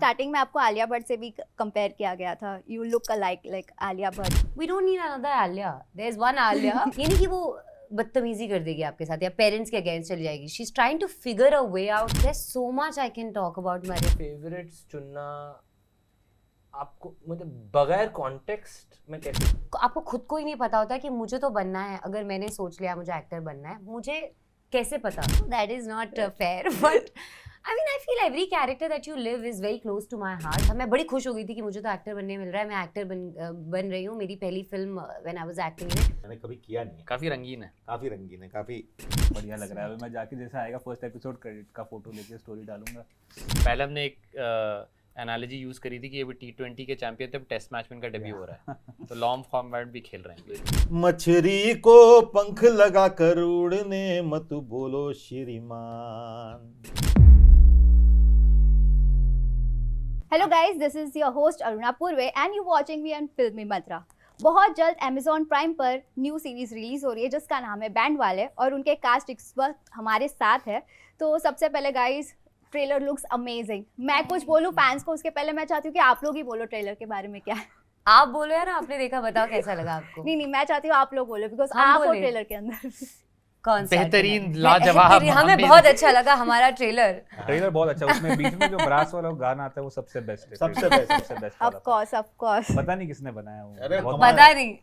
Starting में आपको आलिया भट्ट से भी कंपेयर किया गया था, you look like Alia Bhatt. We don't need another Alia. There's one Alia. ये नहीं कि वो बदतमीजी कर देगी आपके साथ या पेरेंट्स के अगेंस्ट चली जाएगी. She's trying to figure a way out. There's so much I can talk about Mariam. Favourites चुनना आपको मतलब बगैर कॉन्टेक्स्ट में कैसे? आपको खुद को ही नहीं पता होता कि मुझे तो बनना है. अगर मैंने सोच लिया मुझे एक्टर बनना है, मुझे कैसे पता? That is not fair. But I mean, I feel every character that you live is very close to my heart. मैं बड़ी खुश हो गई थी कि मुझे तो एक्टर बनने मिल रहा है. मैं एक्टर बन रही हूँ. मेरी पहली film when I was acting in it. मैंने कभी किया नहीं है. काफी रंगीन है. काफी बढ़िया लग रहा है. मैं जाके जैसा आएगा फर्स्ट एपिसोड क्रेडिट का फोटो लेके स्टोरी डालूंगा. पहले हमने एक एनालॉजी यूज करी थी कि ये भी T20 के चैंपियन थे, टेस्ट मैच में इनका डेब्यू हो रहा है, तो लॉन्ग फॉर्मेट भी खेल रहे हैं. मछली को पंख लगा कर उड़ने मत बोलो श्रीमान. Hello guys, this is your host Aruna Purve and you watching me on फिल्मी मंत्रा. बहुत जल्द Amazon प्राइम पर न्यू सीरीज रिलीज हो रही है जिसका नाम है बैंड वाले, और उनके कास्ट इस वक्त हमारे साथ है. तो सबसे पहले गाइस, ट्रेलर लुक्स अमेजिंग. मैं कुछ बोलूं फैंस को उसके पहले मैं चाहती हूँ कि आप लोग ही बोलो ट्रेलर के बारे में क्या है. आप बोलो यार, आपने देखा, बताओ कैसा लगा आपको? नहीं मैं चाहती हूँ आप लोग बोलो, बिकॉज हम आप हो बोले। ट्रेलर के अंदर. कौन सा बेहतरीन, trailer? लाजवाब. हमें बहुत अच्छा लगा हमारा ट्रेलर. ट्रेलर बहुत अच्छा. उसमें बीच में जो ब्रास वाला गाना आता है वो सबसे बेस्ट है. सबसे बेस्ट. Of course. पता नहीं किसने बनाया वो. अरे बहुत कमाल पता नहीं.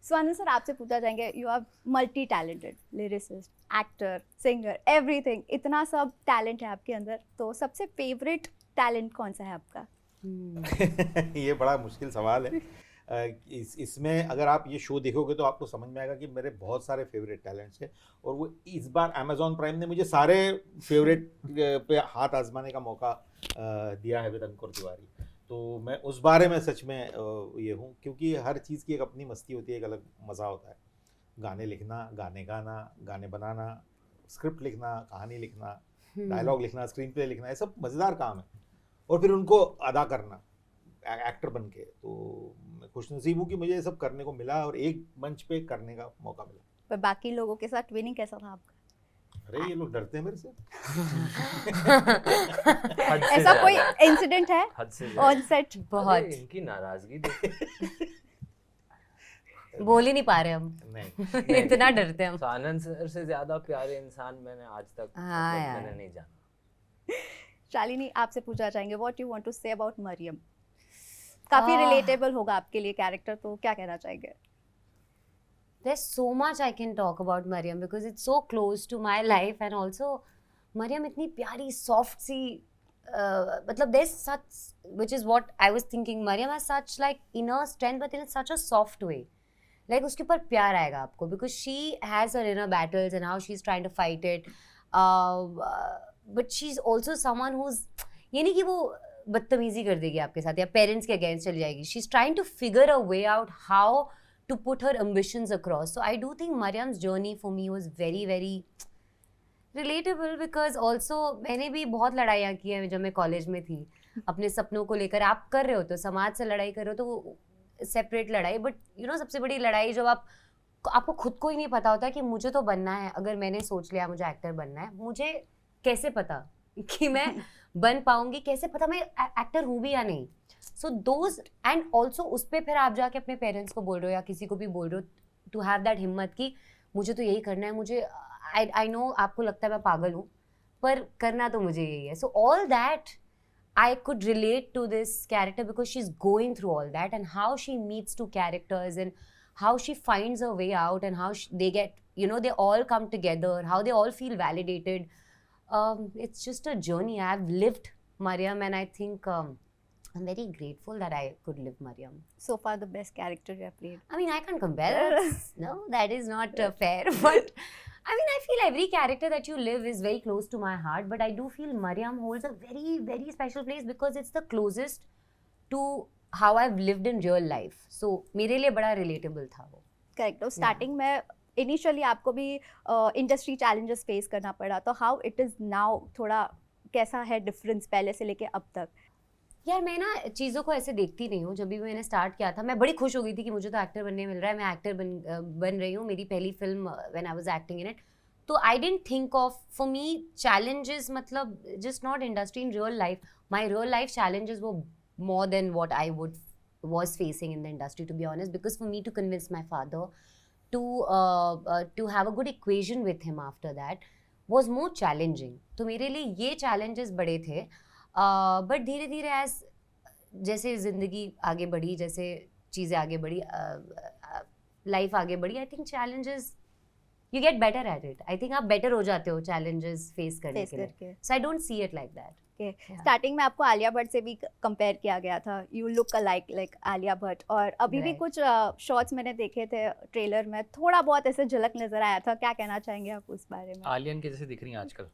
स्वानंद सर, आपसे पूछा जाएंगे, you are multi talented, lyricist, actor, singer, everything. इतना सब टैलेंट है आपके अंदर, तो सबसे फेवरेट टैलेंट कौन सा है आपका? ये बड़ा मुश्किल सवाल है. इसमें अगर आप ये शो देखोगे तो आपको समझ में आएगा कि मेरे बहुत सारे फेवरेट टैलेंट्स हैं, और वो इस बार Amazon प्राइम ने मुझे सारे फेवरेट पे हाथ आजमाने का मौका दिया है विद अंकुर तिवारी. तो मैं उस बारे में सच में ये हूँ, क्योंकि हर चीज़ की एक अपनी मस्ती होती है, एक अलग मज़ा होता है. गाने लिखना, गाने गाना, गाने बनाना, स्क्रिप्ट लिखना, कहानी लिखना, डायलॉग लिखना, स्क्रीन प्ले लिखना, ये सब मज़ेदार काम है. और फिर उनको अदा करना एक्टर बन के. तो मैं खुशनसीब हूँ कि मुझे ये सब करने को मिला और एक मंच पे करने का मौका मिला. पर बाकी लोगों के साथ ट्विनिंग कैसा था आपका? अरे ये लोग डरते हैं मेरे से. ऐसा कोई इंसिडेंट है हद से ऑन सेट? बहुत. इनकी नाराजगी देख. बोल ही नहीं पा रहे हम. नहीं. इतना डरते हम. आनंद सर से ज्यादा प्यारे इंसान मैंने आज तक हाँ यार. मैंने नहीं जाना. शालिनी, आपसे पूछना चाहेंगे, what you want to say about Mariam? काफी रिलेटेबल होगा आपके लिए कैरेक्टर, तो क्या कहना चाहेंगे? There's so much I can talk about Mariam because it's so close to my life, and also Mariam इतनी प्यारी soft सी मतलब there's such, which is what I was thinking, Mariam has such like inner strength but in such a soft way. Like उसके ऊपर प्यार आएगा आपको because she has her inner battles and how she's trying to fight it. But she's also someone who's, ये नहीं कि वो बदतमीजी कर देगी आपके साथ या पेरेंट्स के अगेंस्ट चली जाएगी. She's trying to figure a way out how to put her ambitions across. So I do think Mariam's journey for me was very, very relatable because also मैंने भी बहुत लड़ाइयाँ की हैं जब मैं कॉलेज में थी अपने सपनों को लेकर. आप कर रहे हो तो समाज से लड़ाई कर रहे हो तो वो सेपरेट लड़ाई, बट यू नो सबसे बड़ी लड़ाई जब आपको खुद को ही नहीं पता होता कि मुझे तो बनना है. अगर मैंने सोच लिया मुझे एक्टर बनना है, मुझे कैसे पता कि मैं बन पाऊंगी, कैसे पता मैं एक्टर हूँ भी या नहीं. सो दोज एंड ऑल्सो उस पर फिर आप जाके अपने पेरेंट्स को बोल रहे हो या किसी को भी बोल रहे हो टू हैव दैट हिम्मत कि मुझे तो यही करना है. मुझे आई नो आपको लगता है मैं पागल हूँ, पर करना तो मुझे यही है. So all that I could relate to this character because she's going through all that, and how she meets two characters and how she finds her way out and how they get, you know, they all come together, how they all feel validated. It's just a journey. I've lived Mariam, and I think I'm very grateful that I could live Mariam. So far the best character you have played. I mean, I can't compare it. No, that is not fair. But I mean, I feel every character that you live is very close to my heart. But I do feel Mariam holds a very, very special place because it's the closest to how I've lived in real life. So मेरे लिए बड़ा relatable था वो. Correct. तो starting में initially आपको भी industry challenges face करना पड़ा, तो हाउ इट इज़ नाउ, थोड़ा कैसा है डिफरेंस पहले से लेके अब तक? यार मैं ना चीज़ों को ऐसे देखती नहीं हूँ. जब भी मैंने स्टार्ट किया था मैं बड़ी खुश हो गई थी कि मुझे तो एक्टर बनने मिल रहा है. मैं एक्टर बन रही हूँ. मेरी पहली film when I was acting in it. तो I didn't think of, for me challenges मतलब just not industry, in real life. my real life challenges were more than what I was facing in the industry, to be honest, because for me to convince my father to have a good equation with him after that was more challenging. तो मेरे लिए ये challenges बड़े थे, but धीरे धीरे as जैसे ज़िंदगी आगे बढ़ी, जैसे चीज़ें आगे बढ़ी, लाइफ आगे बढ़ी, I think challenges you get better at it. I think आप better हो जाते हो challenges face करने के लिए. So I don't see it like that. Starting में आपको आलिया भट्ट से भी कंपेयर किया गया था, you look alike like Alia Bhatt, और अभी भी Right. कुछ शॉट्स मैंने देखे थे ट्रेलर में, थोड़ा बहुत ऐसे झलक नजर आया था, क्या कहना चाहेंगे आप उस बारे में? आलियन के जैसे दिख रही हैं आजकल.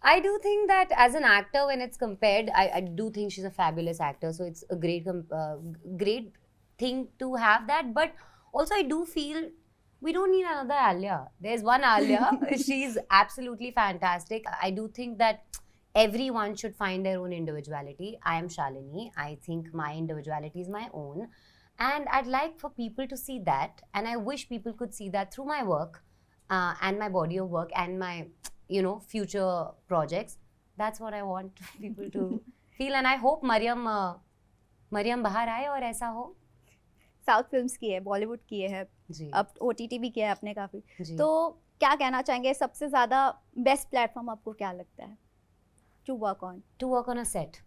I do think that as an actor, when it's compared, I do think she's a fabulous actor. So it's a great thing to have that. But also, I do feel we don't need another Alia. There's one Alia. She's absolutely fantastic. I do think that everyone should find their own individuality. I am Shalini. I think my individuality is my own. And I'd like for people to see that. And I wish people could see that through my work and my body of work and my, future projects. That's what I want people to feel. And I hope Mariam बाहर आए और ऐसा हो. South films की है, बॉलीवुड की है, जी. अब OTT भी किया है आपने काफी, जी. तो क्या कहना चाहेंगे, सबसे ज्यादा बेस्ट प्लेटफॉर्म आपको क्या लगता है to work on? To work on a set.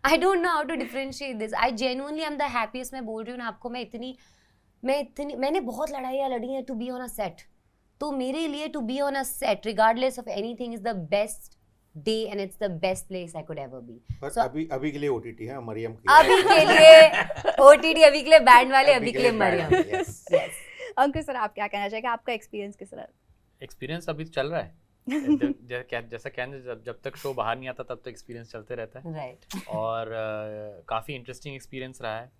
I don't know how to differentiate this. I genuinely am the happiest. मैं बोल रही हूँ ना आपको, मैंने बहुत लड़ाइयाँ लड़ी हैं to be on a set. तो मेरे लिए to be on a set, regardless of anything, is the best day and it's the best place I could ever be. पर So, अभी के लिए OTT है, मरियम के अभी के लिए OTT, अभी के लिए बैंड वाले, अभी के लिए मरियम. Yes. Yes. अंकुर सर, आप क्या कहना चाहेंगे, आपका एक्सपीरियंस किस तरह? एक्सपीरियंस अभी तो चल रहा है. जैसा कहने, जब तक शो बाहर नहीं आता तब तक एक्सपीरियंस चलते रहता है. Right. और काफ़ी इंटरेस्टिंग एक्सपीरियंस रहा है.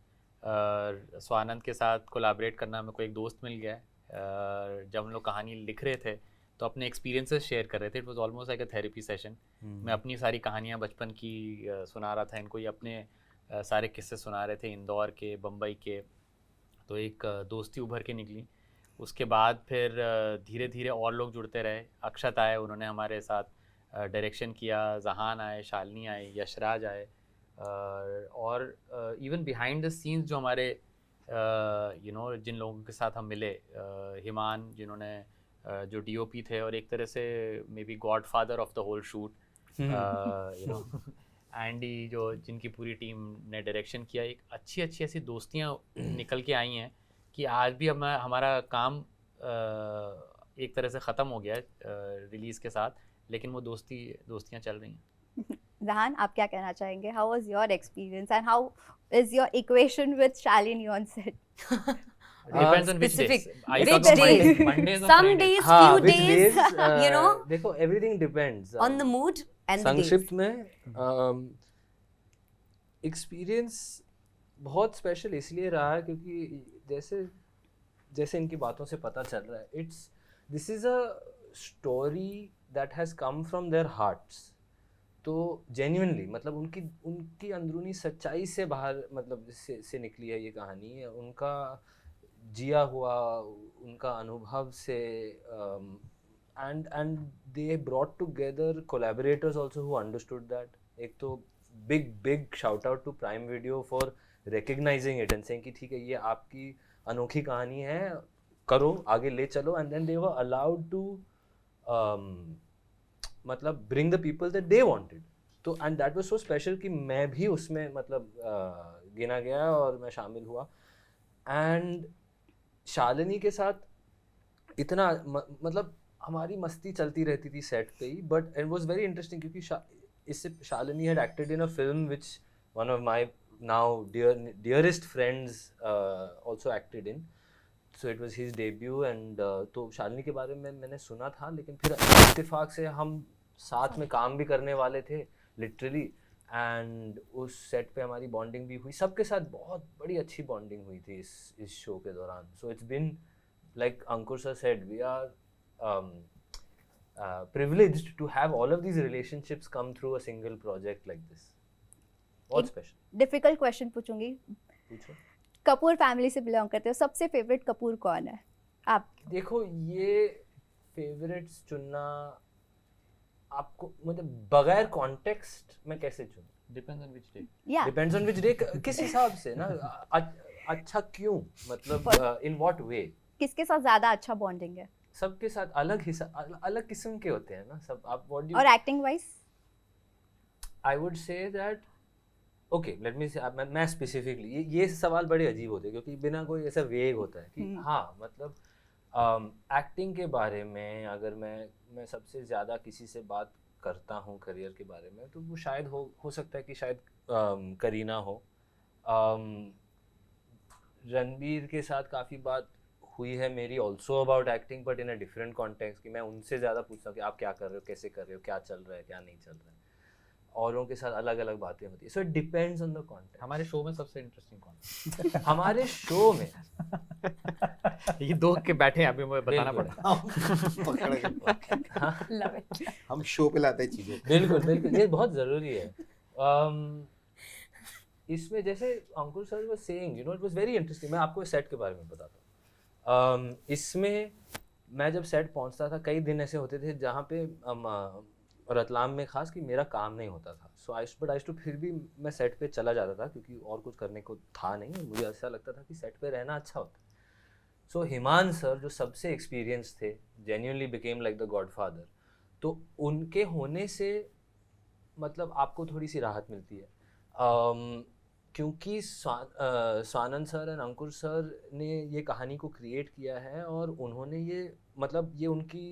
स्वानंद के साथ कोलैबोरेट करना, मेरे को एक दोस्त मिल गया है. जब हम लोग कहानी लिख रहे थे तो अपने एक्सपीरियंसेस शेयर कर रहे थे. It was almost like a therapy session. मैं अपनी सारी कहानियाँ बचपन की सुना रहा था इनको, ये अपने सारे किस्से सुना रहे थे, इंदौर के, बम्बई के. तो एक दोस्ती उभर के निकली. उसके बाद फिर धीरे धीरे और लोग जुड़ते रहे. अक्षत आए, उन्होंने हमारे साथ डायरेक्शन किया. जहान आए, शालिनी आए, यशराज आए, और इवन बिहाइंड द सीन्स जो हमारे जिन लोगों के साथ हम मिले, हिमान जिन्होंने जो DOP थे और एक तरह से may be godfather of the whole shoot, Andy जो जिनकी पूरी टीम ने डायरेक्शन किया. एक अच्छी ऐसी दोस्तियाँ निकल के आई हैं कि आज भी हमारा काम एक तरह से ख़त्म हो गया है रिलीज़ के साथ, लेकिन वो दोस्तियाँ चल रही हैं. जहान, आप क्या कहना चाहेंगे, how was your experience and how is your equation with Shalini on set? Depends on which specific. days. I Which talk about days? Mondays or Some Fridays. days, हाँ, few which days, days, देखो everything depends on the mood and the days. संक्षिप्त में experience बहुत special इसलिए रहा है क्योंकि जैसे इनकी बातों से पता चल रहा है, this is a story that has come from there hearts. तो जेन्युइनली मतलब उनकी अंदरूनी सच्चाई से बाहर मतलब से निकली है ये कहानी. उनका जिया हुआ, उनका अनुभव से, and they brought together collaborators also who understood that. एक तो big shout out to Prime Video for recognising it and saying कि ठीक है ये आपकी अनोखी कहानी है, करो, आगे ले चलो. And then they were allowed to मतलब bring the people that they wanted. तो and that was so special कि मैं भी उसमें मतलब गिना गया और मैं शामिल हुआ. एंड शालिनी के साथ इतना मतलब हमारी मस्ती चलती रहती थी सेट पे ही. But it was very interesting क्योंकि इससे Shalini had acted in a film which one of my now dearest friends also acted in. So it was his debut. And तो शालिनी के बारे में मैंने सुना था, लेकिन फिर इत्तेफाक से हम साथ में काम भी करने वाले थे लिटरली. एंड उस सेट पे हमारी बॉन्डिंग भी हुई. सबके साथ बहुत बड़ी अच्छी बॉन्डिंग हुई थी इस शो के दौरान. So it's been like Ankur sir said, we are privileged to have all of these relationships come through a single project like this. बहुत स्पेशल. डिफिकल्ट क्वेश्चन पूछूंगी. पूछो. कपूर फैमिली से बिलोंग करते हो, सबसे फेवरेट कपूर कौन है आप? देखो ये फेवरेट्स चुनना आपको मतलब बगैर कॉन्टेक्स्ट में कैसे चुनूं? Depends on which day. या डिपेंड्स ऑन विच डे, किस हिसाब से ना अच्छा क्यों, मतलब इन व्हाट वे? किसके साथ ज्यादा अच्छा बॉन्डिंग है सबके साथ अलग किस्म के होते हैं ना सब। आप व्हाट डू और acting wise? I would say that okay let me से मैं स्पेसिफिकली ये सवाल बड़े अजीब होते हैं क्योंकि बिना कोई ऐसा वेग होता है कि हाँ मतलब एक्टिंग के बारे में अगर मैं सबसे ज़्यादा किसी से बात करता हूँ करियर के बारे में तो वो शायद हो सकता है कि शायद करीना हो। रणबीर के साथ काफ़ी बात हुई है मेरी also about acting but in a different context कि मैं उनसे ज़्यादा पूछता हूँ कि आप क्या कर रहे हो, कैसे कर रहे हो, क्या चल रहा है, क्या नहीं चल रहा है। औरों के साथ अलग अलग बातें होती है, so it depends on the context. हमारे शो में सबसे इंटरेस्टिंग कौन है? हमारे शो में ये दो के बैठे हैं अभी, मुझे बताना बिल्कुल। पड़ा। पकड़ के लव इट। हम शो पे लाते हैं चीजें। बिल्कुल बिल्कुल ये बहुत ज़रूरी है। इसमें जैसे Ankur sir was saying you know it was very interesting. मैं आपको सेट के बारे में बताता हूँ। इसमें मैं जब सेट पहुँचता था कई दिन ऐसे होते थे जहाँ पे रतलाम में खास कि मेरा काम नहीं होता था। सो आई टू फिर भी मैं सेट पे चला जाता था क्योंकि और कुछ करने को था नहीं। मुझे ऐसा लगता था कि सेट पे रहना अच्छा होता है। सो हिमान सर जो सबसे एक्सपीरियंस थे, genuinely became like the godfather. तो उनके होने से मतलब आपको थोड़ी सी राहत मिलती है क्योंकि Swanand sir and Ankur sir ने ये कहानी को क्रिएट किया है और उन्होंने ये मतलब ये उनकी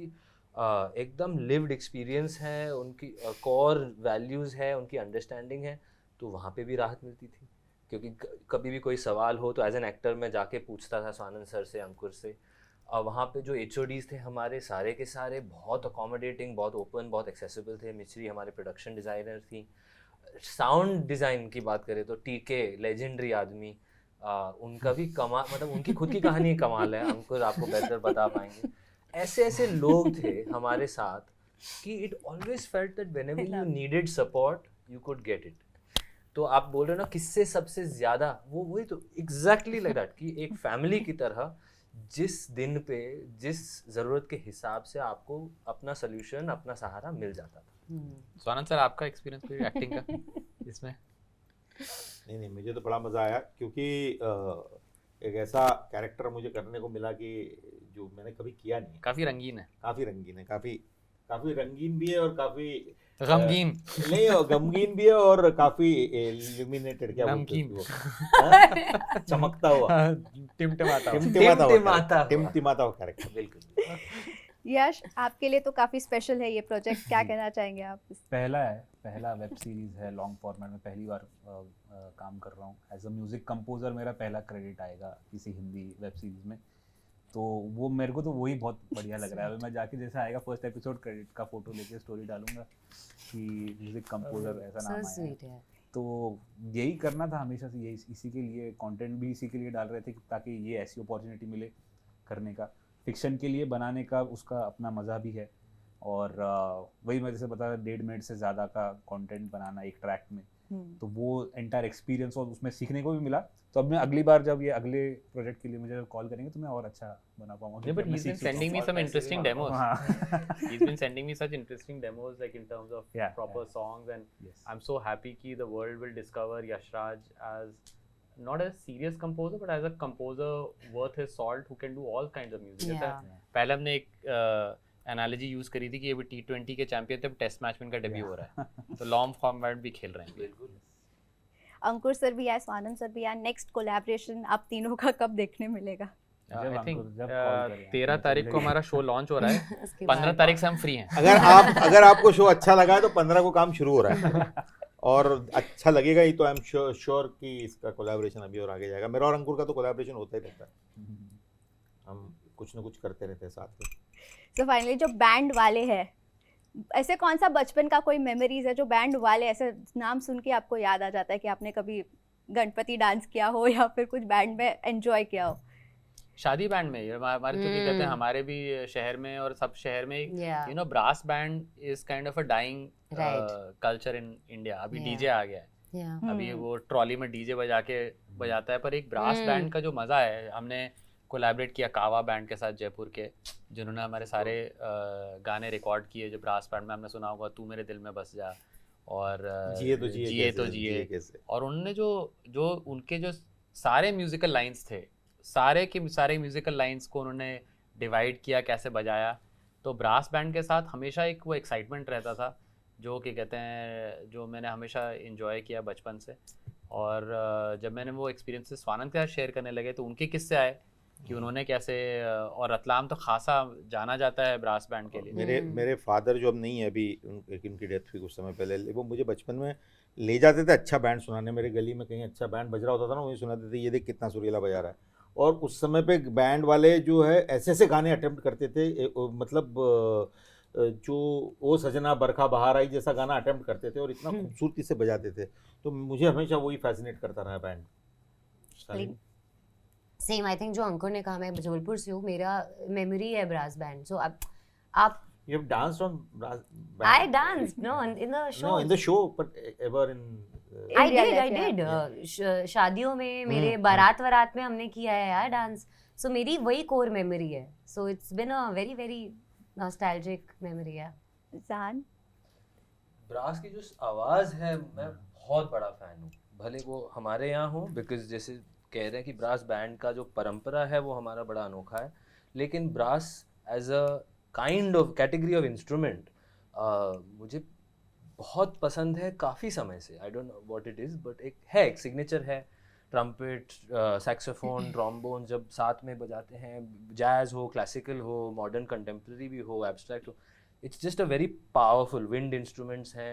एकदम लिव्ड एक्सपीरियंस है, उनकी कोर वैल्यूज़ है, उनकी अंडरस्टैंडिंग है। तो वहाँ पे भी राहत मिलती थी क्योंकि कभी भी कोई सवाल हो तो एज एन एक्टर मैं जाके पूछता था स्वानंद सर से, अंकुर से। वहाँ पे जो HODs थे हमारे सारे के सारे बहुत अकोमोडेटिंग, बहुत ओपन, बहुत एक्सेसिबल थे। मिश्री हमारे प्रोडक्शन डिज़ाइनर थी। साउंड डिज़ाइन की बात करें तो टीके लेजेंडरी आदमी, उनका भी कमाल, मतलब उनकी खुद की कहानी कमाल है, अंकुर आपको बेहतर बता पाएंगे। ऐसे ऐसे लोग थे हमारे साथ कि it always felt that whenever you needed support you could get it. तो आप बोल रहे हो ना किससे सबसे ज़्यादा, वो वही तो एग्जैक्टली लाइक दैट कि एक फैमिली की तरह जिस दिन पे जिस ज़रूरत के हिसाब से आपको अपना सोल्यूशन, अपना सहारा मिल जाता था। स्वानंद सर आपका एक्सपीरियंस कोई एक्टिंग का इसमें? नहीं मुझे तो बड़ा मज़ा आया क्योंकि एक ऐसा कैरेक्टर मुझे करने को मिला कि जो मैंने कभी किया नहीं है। काफी रंगीन है। काफ़ी रंगीन है, काफ़ी रंगीन भी है और काफ़ी गमगीन। नहीं गमगीन भी है और काफ़ी इल्यूमिनेटेड, क्या बोलते हैं नमकीन। उसको? हाँ? चमकता हुआ, टिमटिमाता हुआ। टिमटिमाता हुआ कैरेक्टर। बिल्कुल। यश, आपके लिए तो काफी स्पेशल है ये प्रोजेक्ट, क्या कहना चाहेंगे आप? पहला वेब सीरीज़ है लॉन्ग फॉर्मेट में, पहली बार काम कर रहा हूँ एज अ म्यूज़िक कंपोज़र। मेरा पहला क्रेडिट आएगा किसी हिंदी वेब सीरीज़ में, तो वो मेरे को तो वही बहुत बढ़िया लग रहा है। अभी मैं जाके जैसा आएगा फर्स्ट एपिसोड क्रेडिट का फ़ोटो लेके स्टोरी डालूंगा कि म्यूज़िक कंपोज़र ऐसा नाम आया है। तो यही करना था हमेशा से, यही इसी के लिए कंटेंट भी इसी के लिए डाल रहे थे ताकि ये ऐसी अपॉर्चुनिटी मिले करने का। फिक्शन के लिए बनाने का उसका अपना मज़ा भी है और वही मैं जैसे बता रहा 1.5 मिनट से ज़्यादा का कंटेंट बनाना एक ट्रैक में, तो वो एंटायर एक्सपीरियंस और उसमें सीखने को भी मिला। तो अब मैं अगली बार जब ये अगले प्रोजेक्ट के लिए मुझे कॉल करेंगे तो मैं और अच्छा बना पाऊंगा। But he's been sending me some interesting demos. He's been sending me such interesting demos, like in terms of proper songs, and I'm so happy कि the world will discover Yashraj as not a serious composer, but as a composer worth his salt who can do all kinds of music. जैसा पहले हमने एक analogy use करी थी कि ये भी T20 के चैंपियन थे, टेस्ट मैच में इनका डेब्यू हो रहा है, तो लॉन्ग फॉर्मेट भी खेल रहे हैं। बिल्कुल। अंकुर सर भी आए, स्वानंद सर भी आए, नेक्स्ट कोलैबोरेशन आप तीनों का कब देखने मिलेगा? आई थिंक 13 तारीख को हमारा शो लॉन्च हो रहा है, 15 तारीख से हम फ्री हैं। अगर आपको शो अच्छा लगा है तो 15 को काम शुरू हो रहा है और अच्छा लगेगा ही तो आई एम श्योर कि इसका कोलैबोरेशन अभी और आगे जाएगा। मेरा और अंकुर का तो कोलैबोरेशन होता ही रहता है, हम कुछ ना कुछ करते रहते हैं साथ में। तो फाइनली जो बैंड वाले हैं, ऐसे कौन सा बचपन का कोई मेमोरीज है जो बैंड वाले ऐसे नाम सुन के आपको याद आ जाता है कि आपने कभी गणपति डांस किया हो या फिर कुछ बैंड में एंजॉय किया हो? शादी बैंड में हमारे तो क्या कहते हैं, हमारे भी शहर में और सब शहर में you know brass band is kind of a dying culture in India. अभी डीजे आ गया है, अभी वो ट्रॉली में डीजे बजा के बजाता है, पर एक ब्रास बैंड का जो मजा है, हमने कोलैबोरेट किया कावा बैंड के साथ जयपुर के, जिन्होंने हमारे सारे गाने रिकॉर्ड किए। जो ब्रास बैंड में हमने सुना होगा तू मेरे दिल में बस जा और जिए तो जिए कैसे। और उन्होंने जो उनके जो सारे म्यूजिकल लाइंस थे, सारे के सारे म्यूजिकल लाइंस को उन्होंने डिवाइड किया, कैसे बजाया। तो ब्रास बैंड के साथ हमेशा एक वो एक्साइटमेंट रहता था, जो कि कहते हैं जो मैंने हमेशा इन्जॉय किया बचपन से। और जब मैंने वो एक्सपीरियंसेस स्वानंद के साथ शेयर करने लगे तो उनके किस्से आए कि उन्होंने कैसे, और रतलाम तो खासा जाना जाता है ब्रास बैंड के लिए। मेरे फादर जो अब नहीं है अभी, उनकी डेथ हुई कुछ समय पहले, वो मुझे बचपन में ले जाते थे अच्छा बैंड सुनाने। मेरे गली में कहीं अच्छा बैंड बज रहा होता था ना, वही सुनाते थे, ये देख कितना सुरीला बजा रहा है। और उस समय पे बैंड वाले जो है ऐसे ऐसे गाने अटेम्प्ट करते थे, मतलब जो ओ सजना बरखा बहार आई जैसा गाना अटेम्प्ट करते थे और इतना खूबसूरती से बजाते थे। तो मुझे हमेशा वही फैसिनेट करता रहा बैंड। सेम आई थिंक जो अंकुर ने कहा, मैं जबलपुर से हूँ, मेरा मेमोरी है ब्रास बैंड। सो आप You have danced on brass band? I danced in the show. No, in the show, but ever in I India did life, शादियों में मेरे बारात वरात में हमने किया है यार डांस। सो मेरी वही कोर मेमोरी है। सो it's bin a very very nostalgic memory है। जहान, ब्रास की जो आवाज़ है, मैं बहुत बड़ा फ़ैन हूँ, भले वो हमारे यहाँ हो, बिकॉज जैसे कह रहे हैं कि ब्रास बैंड का जो परंपरा है वो हमारा बड़ा अनोखा है, लेकिन brass as a kind of category of instrument मुझे बहुत पसंद है काफ़ी समय से। I don't know what it is, but एक सिग्नेचर है। ट्रम्पेट, सैक्सोफोन, ट्रॉम्बोन जब साथ में बजाते हैं, जैज़ हो, क्लासिकल हो, मॉडर्न कंटेम्प्रेरी भी हो, एब्स्ट्रैक्ट हो, it's just a very powerful. Wind instruments हैं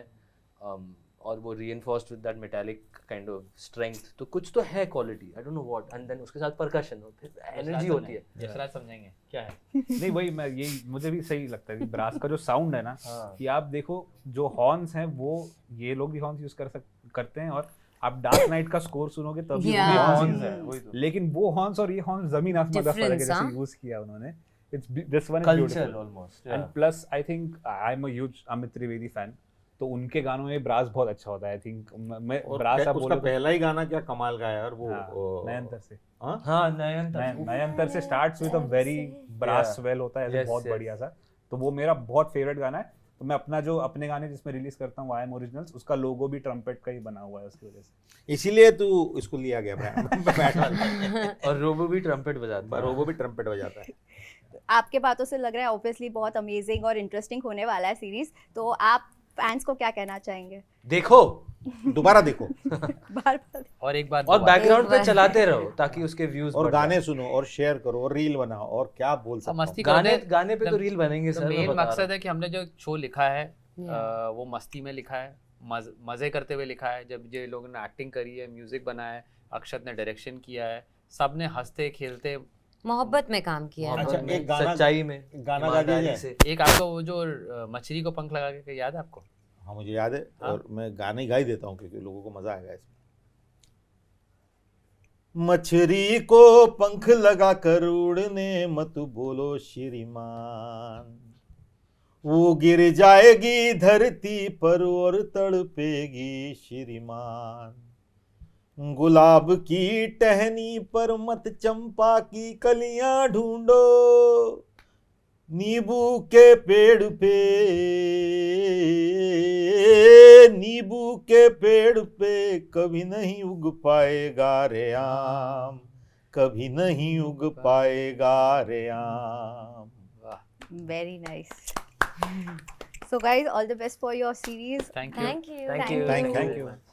और वो reinforced with that metallic kind of strength, तो कुछ तो है quality, I don't know what. And then उसके साथ परकशन हो, फिर एनर्जी होती है। जसराज समझेंगे क्या है। नहीं वही मैं यही मुझे भी सही लगता है कि ब्रास का जो साउंड है ना, कि आप देखो जो हॉर्न्स हैं वो ये लोग भी हॉर्न्स यूज करते हैं, और आप डार्क नाइट का स्कोर सुनोगे तब भी हॉर्न्स है, लेकिन वो हॉर्न्स और ये हॉर्न्स जमीन आसमान का फर्क है जैसे यूज किया उन्होंने। It's this one is Culture beautiful almost, and plus I think I'm a huge Amit Trivedi fan, तो उनके गानों में ब्रास बहुत अच्छा होता है। आई थिंक मैं ब्रास आप उसका बोलो पहला ही गाना क्या कमाल का है यार वो। नयनतर से, हाँ, नयनतर से starts with a very brass swell होता है, ऐसे बहुत बढ़िया सा। तो वो मेरा बहुत फेवरेट गाना है। तो मैं अपने गाने जिसमें रिलीज करता हूँ आई एम ओरिजिनल्स, उसका लोगो भी ट्रम्पेट का ही बना हुआ है उसकी वजह से, इसीलिए तू इसको लिया गया बैंड। और रोबो भी ट्रम्पेट बजाता है। रोबो भी ट्रम्पेट बजाता है। आपके बातों से लग रहा है ऑब्वियसली बहुत अमेजिंग और इंटरेस्टिंग होने वाला है सीरीज। तो आप फैंस को क्या कहना चाहेंगे? देखो, दोबारा देखो बार बार और एक बात और बैकग्राउंड पे चलाते रहो ताकि उसके व्यूज और गाने सुनो और शेयर करो और रील बनाओ, और क्या बोल सकते मस्ती गाने पे तो रील बनेंगे सर। मेन मकसद है कि हमने जो शो लिखा है वो मस्ती में लिखा है, मजे करते हुए लिखा है। जब ये लोगों ने एक्टिंग करी है, म्यूजिक बनाया है, अक्षत ने डायरेक्शन किया है, सब ने हंसते खेलते मोहब्बत में काम किया है। अच्छा, एक गाना, सच्चाई में, गाना गा दीजिए। से। एक आपको वो जो मछली को पंख लगा के याद है आपको? हाँ मुझे याद है। और मैं गाने गा ही देता हूँ क्योंकि लोगों को मजा आएगा इसमें। मछली को पंख लगा कर उड़ने मत बोलो श्रीमान, वो गिर जाएगी धरती पर और तड़पेगी श्रीमान। गुलाब की टहनी पर मत चंपा की कलियां ढूंढो, नींबू के पेड़ पे कभी नहीं उग पाएगा रे आम, कभी नहीं उग पाएगा रे आम। Very nice. So guys, all the best for your series. Thank you. Thank you. Thank you. Thank you.